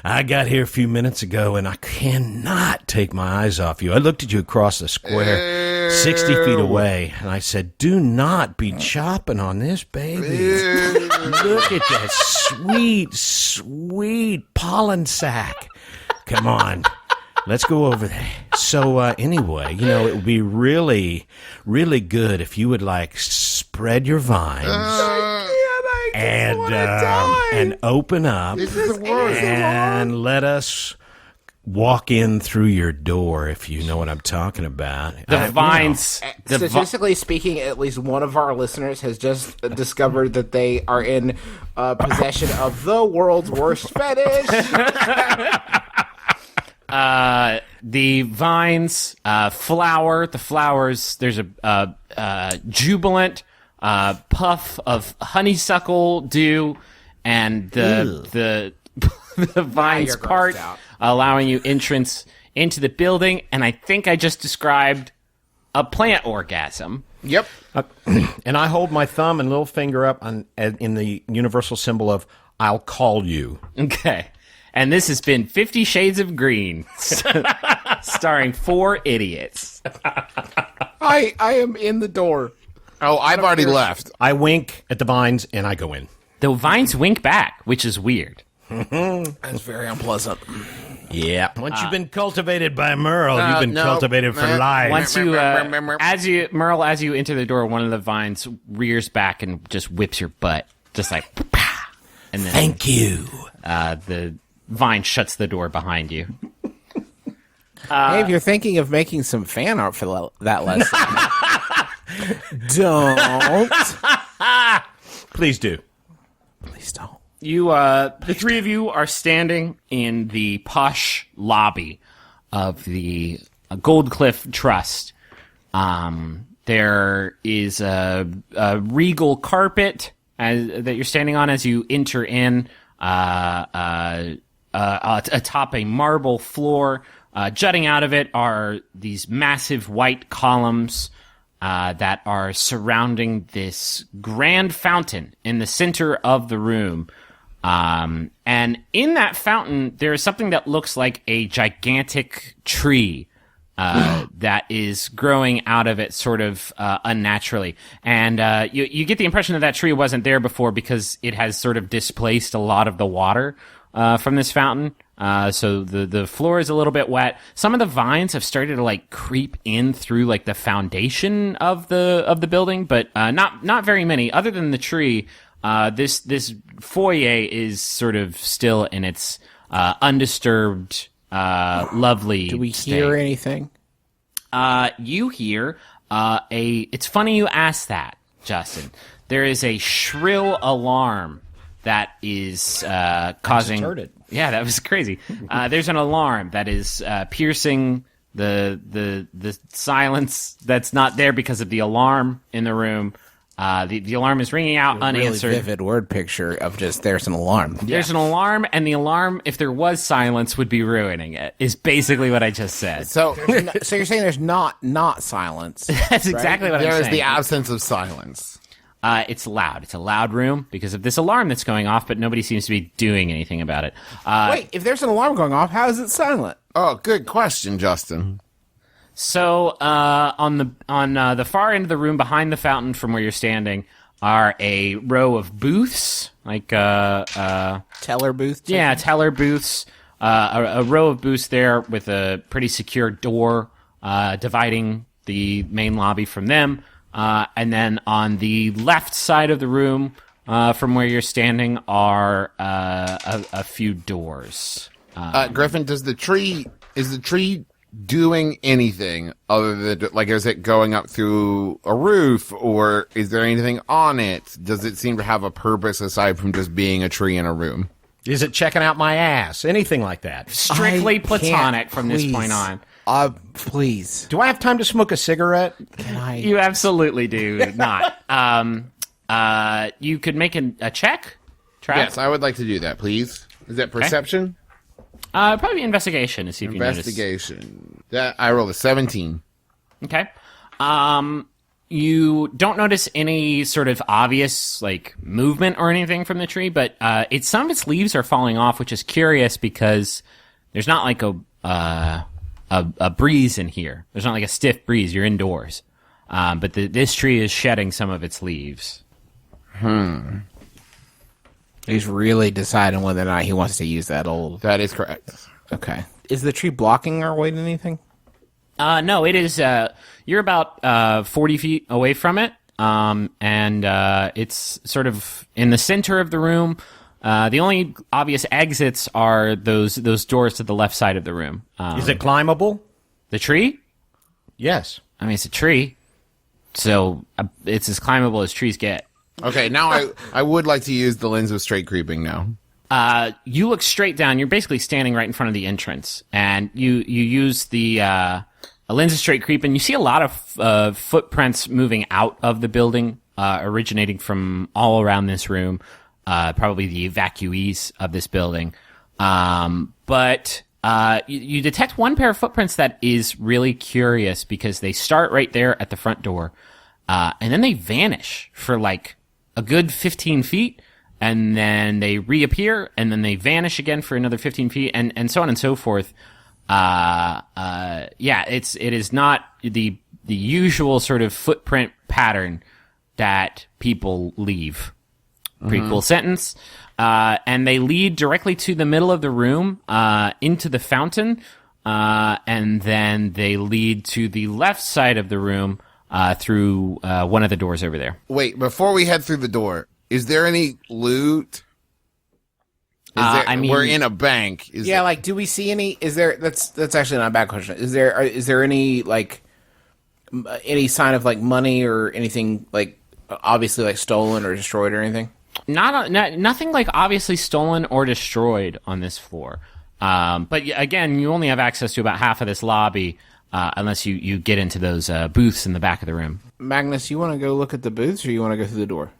I got here a few minutes ago, and I cannot take my eyes off you. I looked at you across the square, 60 feet away, and I said, do not be chopping on this, baby. Look at that sweet, sweet pollen sac. Come on. Let's go over there. So, anyway, it would be really, really good if you would, spread your vines and open up and let us walk in through your door, if you know what I'm talking about. The vines... Statistically speaking, at least one of our listeners has just discovered that they are in possession of the world's worst fetish. The vines flower. The flowers. There's a jubilant puff of honeysuckle dew, and the vines you're part, grossed out. allowing you entrance into the building. And I think I just described a plant orgasm. Yep. And I hold my thumb and little finger up in the universal symbol of I'll call you. Okay. And this has been 50 Shades of Green, starring 4 idiots. I am in the door. Oh, I've already left. I wink at the vines, and I go in. The vines wink back, which is weird. That's very unpleasant. Yeah. Once you've been cultivated by Merle, you've been cultivated for life. Once you, as you enter the door, one of the vines rears back and just whips your butt, just like, and then Thank you. The vine shuts the door behind you. Hey, if you're thinking of making some fan art for that lesson, don't. Please do. Please don't. You, the 3 of you are standing in the posh lobby of the Goldcliff Trust. There is a regal carpet that you're standing on as you enter in. atop a marble floor. Jutting out of it are these massive white columns that are surrounding this grand fountain in the center of the room. And in that fountain, there is something that looks like a gigantic tree that is growing out of it sort of unnaturally. And you get the impression that that tree wasn't there before because it has sort of displaced a lot of the water from this fountain. So the floor is a little bit wet. Some of the vines have started to like creep in through like the foundation of the building, but not very many. Other than the tree, this foyer is sort of still in its undisturbed, lovely. Do we state. hear anything? You hear It's funny you ask that, Justin. There is a shrill alarm that is causing. Just heard it. Yeah, that was crazy. There's an alarm that is piercing the silence that's not there because of the alarm in the room. The alarm is ringing out unanswered. Really vivid word picture of just there's an alarm. There's an alarm, and the alarm, if there was silence, would be ruining it. Is basically what I just said. So So you're saying there's not silence? That's exactly what I'm there saying. is the absence of silence. It's loud. It's a loud room because of this alarm that's going off, but nobody seems to be doing anything about it. Wait, if there's an alarm going off, how is it silent? Oh, good question, Justin. So on the far end of the room, behind the fountain, from where you're standing, are a row of booths, like Teller booth? yeah, teller booths. A row of booths there with a pretty secure door dividing the main lobby from them. And then on the left side of the room, from where you're standing, are a few doors. Griffin, is the tree doing anything other than, like, is it going up through a roof, or is there anything on it? Does it seem to have a purpose aside from just being a tree in a room? Is it checking out my ass? Anything like that? Strictly I platonic can't, from this please. point on. Please. Do I have time to smoke a cigarette? Can I? You absolutely do not. You could make a check. Trav? Yes, I would like to do that, please. Is that perception? Probably investigation to see if you notice. Investigation. That I rolled a 17. Okay. You don't notice any sort of obvious like movement or anything from the tree, but some of its leaves are falling off, which is curious because there's not like a breeze in here. There's not like a stiff breeze. You're indoors, but this tree is shedding some of its leaves. He's really deciding whether or not he wants to use that old. That is correct. Okay. Is the tree blocking our way to anything? No, it is. You're about 40 feet away from it, and it's sort of in the center of the room. The only obvious exits are those doors to the left side of the room. Is it climbable? The tree? Yes. I mean, it's a tree, so it's as climbable as trees get. Okay, now I would like to use the lens of straight creeping now. You look straight down. You're basically standing right in front of the entrance, and you use the lens of straight creep, and you see a lot of footprints moving out of the building, originating from all around this room, probably the evacuees of this building. But you detect one pair of footprints that is really curious because they start right there at the front door, and then they vanish for like a good 15 feet, and then they reappear, and then they vanish again for another 15 feet, and so on and so forth. It is not the usual sort of footprint pattern that people leave. Pretty cool sentence. And they lead directly to the middle of the room, into the fountain, and then they lead to the left side of the room, through one of the doors over there. Wait, before we head through the door, is there any loot? We're in a bank. Do we see any? Is there? That's actually not a bad question. Is there any like any sign of like money or anything like obviously like stolen or destroyed or anything? Nothing like obviously stolen or destroyed on this floor. But again, you only have access to about half of this lobby, unless you get into those booths in the back of the room. Magnus, you want to go look at the booths or you want to go through the door?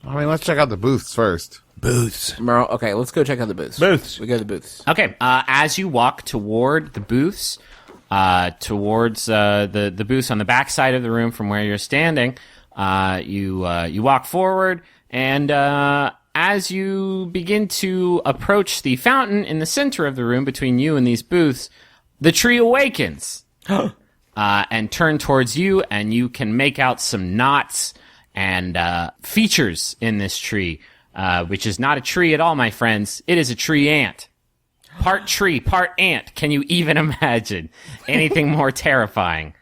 I mean, let's check out the booths first. Booths. Merle, okay, let's go check out the booths. Booths. We go to the booths. Okay. As you walk toward the booths, towards the booths on the back side of the room from where you're standing, you walk forward, and as you begin to approach the fountain in the center of the room between you and these booths, the tree awakens and turn towards you, and you can make out some knots and features in this tree, which is not a tree at all, my friends. It is a tree ant. Part tree, part ant. Can you even imagine anything more terrifying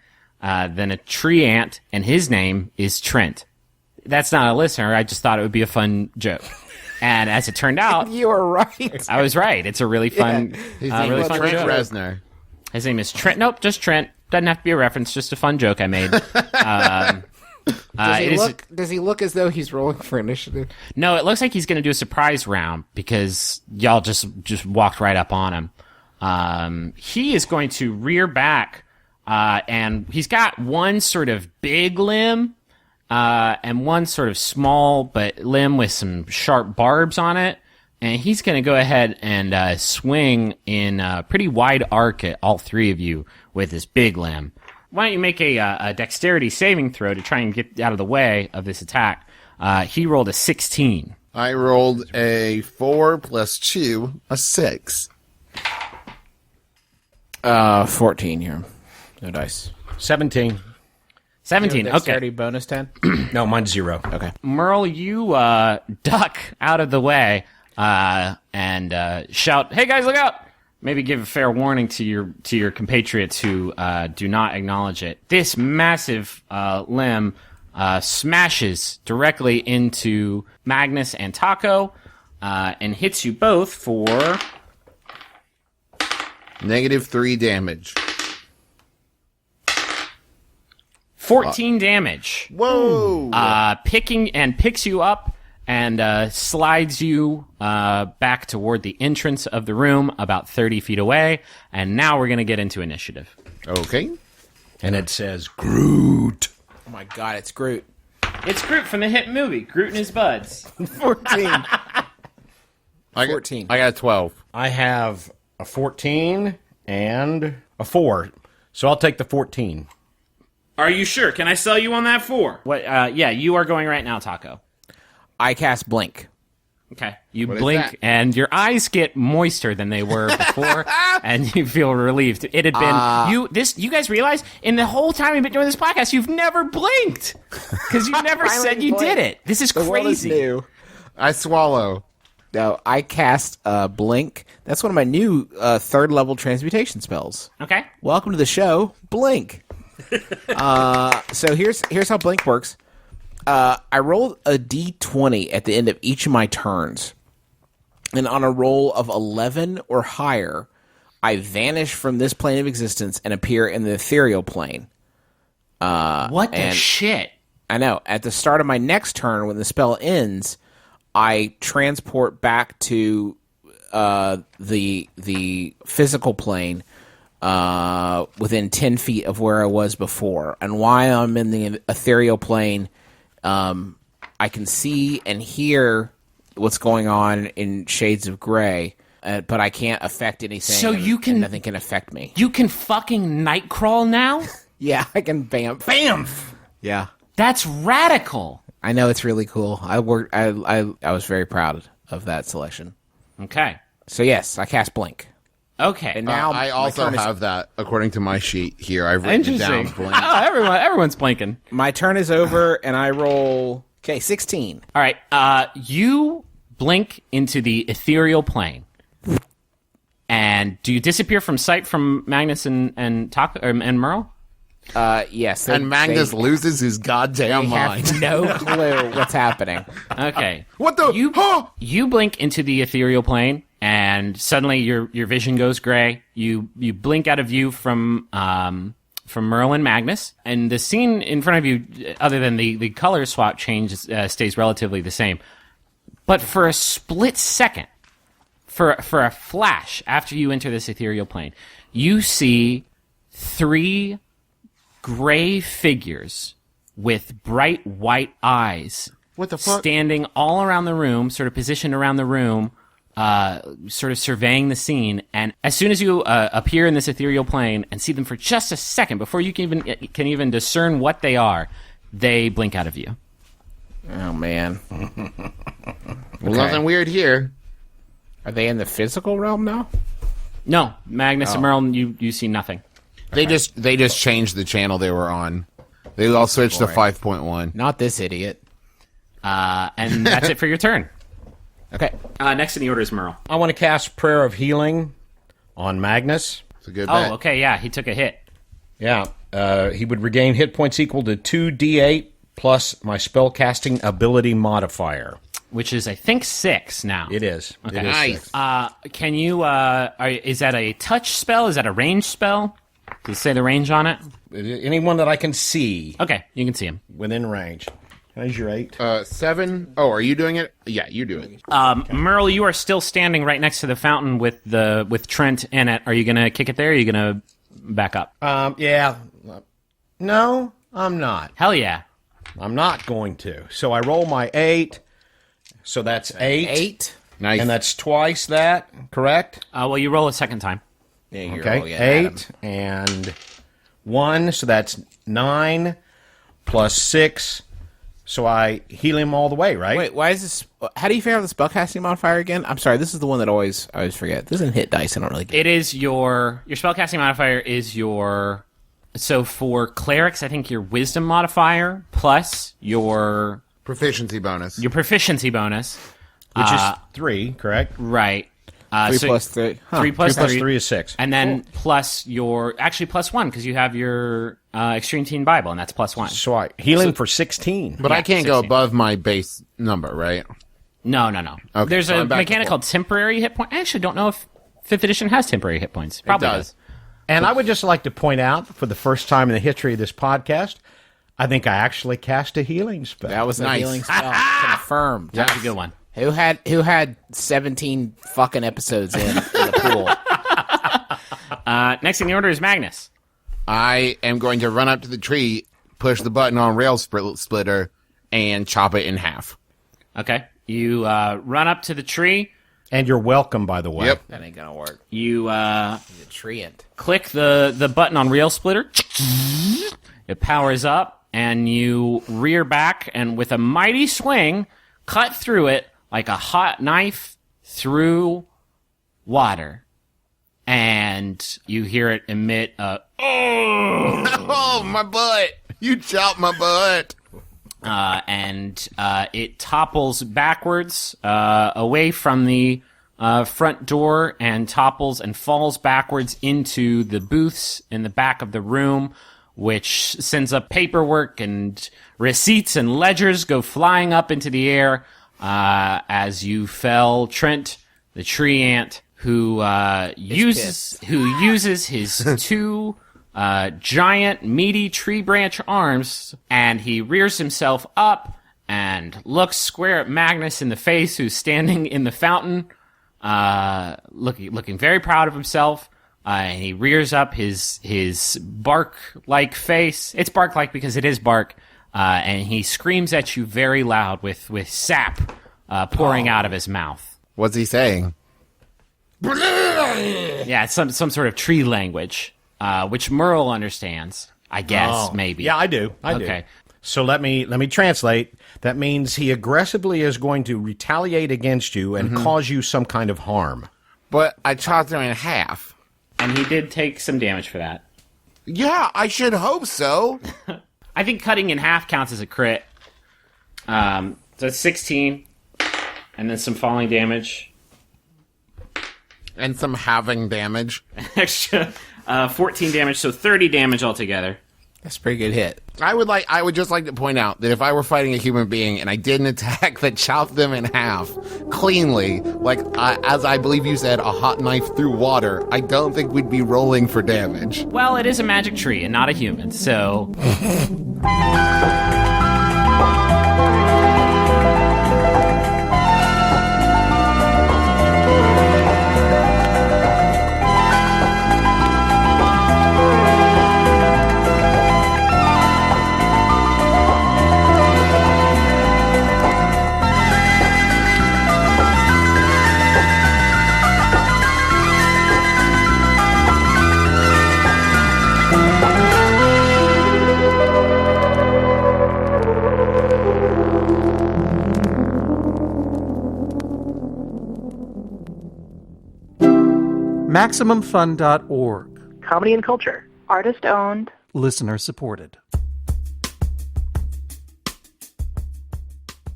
than a tree ant, and his name is Trent? That's not a listener. I just thought it would be a fun joke. And as it turned out, You are right. I was right. It's a really fun, His name really is fun Trent joke. Reznor. His name is Trent. Nope, just Trent. Doesn't have to be a reference. Just a fun joke I made. Does he look as though he's rolling for initiative? No, it looks like he's going to do a surprise round because y'all just walked right up on him. He is going to rear back, and he's got one sort of big limb, and one sort of small but limb with some sharp barbs on it. And he's going to go ahead and swing in a pretty wide arc at all three of you with his big limb. Why don't you make a dexterity saving throw to try and get out of the way of this attack? He rolled a 16. I rolled a 4 plus 2, a 6. 14 here. No dice. 17. 17, okay. Dexterity bonus 10? No, mine's 0. Okay. Merle, you duck out of the way and shout, "Hey guys, look out!" Maybe give a fair warning to your compatriots who do not acknowledge it. This massive limb smashes directly into Magnus and Taco and hits you both for -3 damage. 14 damage. Whoa! Picks you up and slides you back toward the entrance of the room about 30 feet away. And now we're going to get into initiative. Okay. And it says Groot. Oh my god, it's Groot. It's Groot from the hit movie, Groot and his buds. 14. I got 14. I got 12. I have a 14 and a 4. So I'll take the 14. Are you sure? Can I sell you on that 4? What? Yeah, you are going right now, Taco. I cast Blink. Okay. You is blink, that? and your eyes get moister than they were before, and you feel relieved. It had been you guys realize in the whole time you've been doing this podcast, you've never blinked because you never said you did it. This is The world is crazy. new. I swallow. No, I cast Blink. That's one of my new third level transmutation spells. Okay. Welcome to the show, Blink. So here's how Blink works. I rolled a d20 at the end of each of my turns. And on a roll of 11 or higher, I vanish from this plane of existence and appear in the ethereal plane. What the and- shit? I know. At the start of my next turn, when the spell ends, I transport back to the physical plane within 10 feet of where I was before. And while I'm in the ethereal plane, I can see and hear what's going on in shades of gray, but I can't affect anything. So and- you can- and nothing can affect me. You can fucking night crawl now? Yeah, I can bamf. Bamf! Yeah, That's radical. I know, it's really cool. I was very proud of that selection. Okay. So yes, I cast Blink. Okay. And now I my also turn is- have that according to my sheet here. I've written it down. Interesting. Blink. Oh, everyone's blinking. My turn is over, and I roll 16. All right. You blink into the ethereal plane. And do you disappear from sight from Magnus and Merle? Yes, And Magnus loses his goddamn they mind. have no clue what's happening. Okay. What the? You blink into the ethereal plane, and suddenly your vision goes gray. You blink out of view from Merle and Magnus, and the scene in front of you, other than the color swap change, stays relatively the same. But for a split second, for a flash after you enter this ethereal plane, you see 3 gray figures with bright white eyes What the fuck? standing all around the room, sort of positioned around the room, sort of surveying the scene. And as soon as you appear in this ethereal plane and see them for just a second, before you can even discern what they are, they blink out of view. Oh, man. Well, nothing weird here. Are they in the physical realm now? No, Magnus and Merle, you see nothing. They just changed the channel they were on. They all switched to 5.1. Not this idiot. And that's it for your turn. Okay. Next in the order is Merle. I want to cast Prayer of Healing on Magnus. It's a good bet. Oh, okay, yeah, he took a hit. Yeah. He would regain hit points equal to 2d8 plus my spellcasting ability modifier. Which is, I think, 6 now. It is. Okay. It is Nice. 6. Can you, is that a touch spell? Is that a range spell? Does it say the range on it? Anyone that I can see Okay, you can see him. within range. How's your 8? 7. Oh, are you doing it? Yeah, you do it. Merle, you are still standing right next to the fountain with Trent in it. Are you going to kick it there, or are you going to back up? Yeah. No, I'm not. Hell yeah. I'm not going to. So I roll my 8. So that's 8. 8? Nice. And that's twice that, correct? Well, you roll a second time. Yeah, you're Okay. rolling it at him. 8 and 1. So that's 9 plus 6. So I heal him all the way, right? Wait, why is this? How do you figure out the spellcasting modifier again? I'm sorry, this is the one that I always forget. This isn't hit dice. I don't really get. It is your spellcasting modifier is your. So for clerics, I think your wisdom modifier plus your Proficiency bonus. proficiency bonus. Which is 3, correct? Right. 3 plus 3. Huh. 3 plus 3 plus 3. 3 is 6. And then plus your... Actually, plus 1, because you have your Extreme Teen Bible, and that's plus 1. So I heal him for 16. But Yeah, I can't go 16. above my base number, right? No. Okay, There's so a I'm back to mechanic 4. called temporary hit point. I actually don't know if 5th edition has temporary hit points. Probably does. And I would just like to point out, for the first time in the history of this podcast, I think I actually cast a healing spell. That was a Nice. healing spell. Confirmed. That was a good one. Who had 17 fucking episodes in the pool? Next in the order is Magnus. I am going to run up to the tree, push the button on rail splitter, and chop it in half. Okay. You run up to the tree. And you're welcome, by the way. Yep. That ain't gonna work. You The treant. click the button on rail splitter. It powers up, and you rear back, and with a mighty swing, cut through it like a hot knife through water. And you hear it emit a Oh, my butt! You chopped my butt! and it topples backwards away from the front door and topples and falls backwards into the booths in the back of the room, which sends up paperwork and receipts and ledgers go flying up into the air as you fell Trent, the tree ant, who uses his 2 giant, meaty tree branch arms, and he rears himself up and looks square at Magnus in the face, who's standing in the fountain, looking very proud of himself. And he rears up his bark-like face. It's bark-like because it is bark. And he screams at you very loud with sap pouring out of his mouth. What's he saying? Yeah, it's some sort of tree language, which Merle understands, I guess, maybe. Yeah, I do. I do. Okay. So let me translate. That means he aggressively is going to retaliate against you and cause you some kind of harm. But I chopped him in half. And he did take some damage for that. Yeah, I should hope so. I think cutting in half counts as a crit. So it's 16, and then some falling damage. And some halving damage. Extra 14 damage, so 30 damage altogether. That's a pretty good hit. I would just like to point out that if I were fighting a human being and I did an attack that chopped them in half cleanly, like as I believe you said, a hot knife through water, I don't think we'd be rolling for damage. Well, it is a magic tree and not a human, so... MaximumFun.org. Comedy and culture. Artist owned. Listener supported.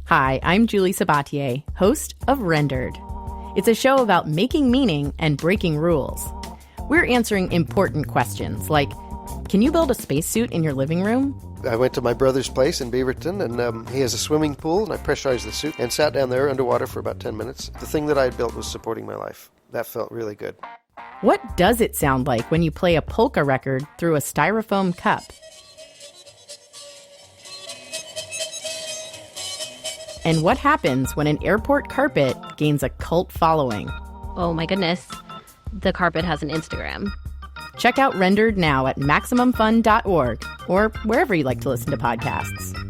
Hi, I'm Julie Sabatier, host of Rendered. It's a show about making meaning and breaking rules. We're answering important questions like, can you build a spacesuit in your living room? I went to my brother's place in Beaverton, and he has a swimming pool, and I pressurized the suit and sat down there underwater for about 10 minutes. The thing that I had built was supporting my life. That felt really good. What does it sound like when you play a polka record through a styrofoam cup? And what happens when an airport carpet gains a cult following? Oh my goodness, the carpet has an Instagram. Check out Rendered now at MaximumFun.org or wherever you like to listen to podcasts.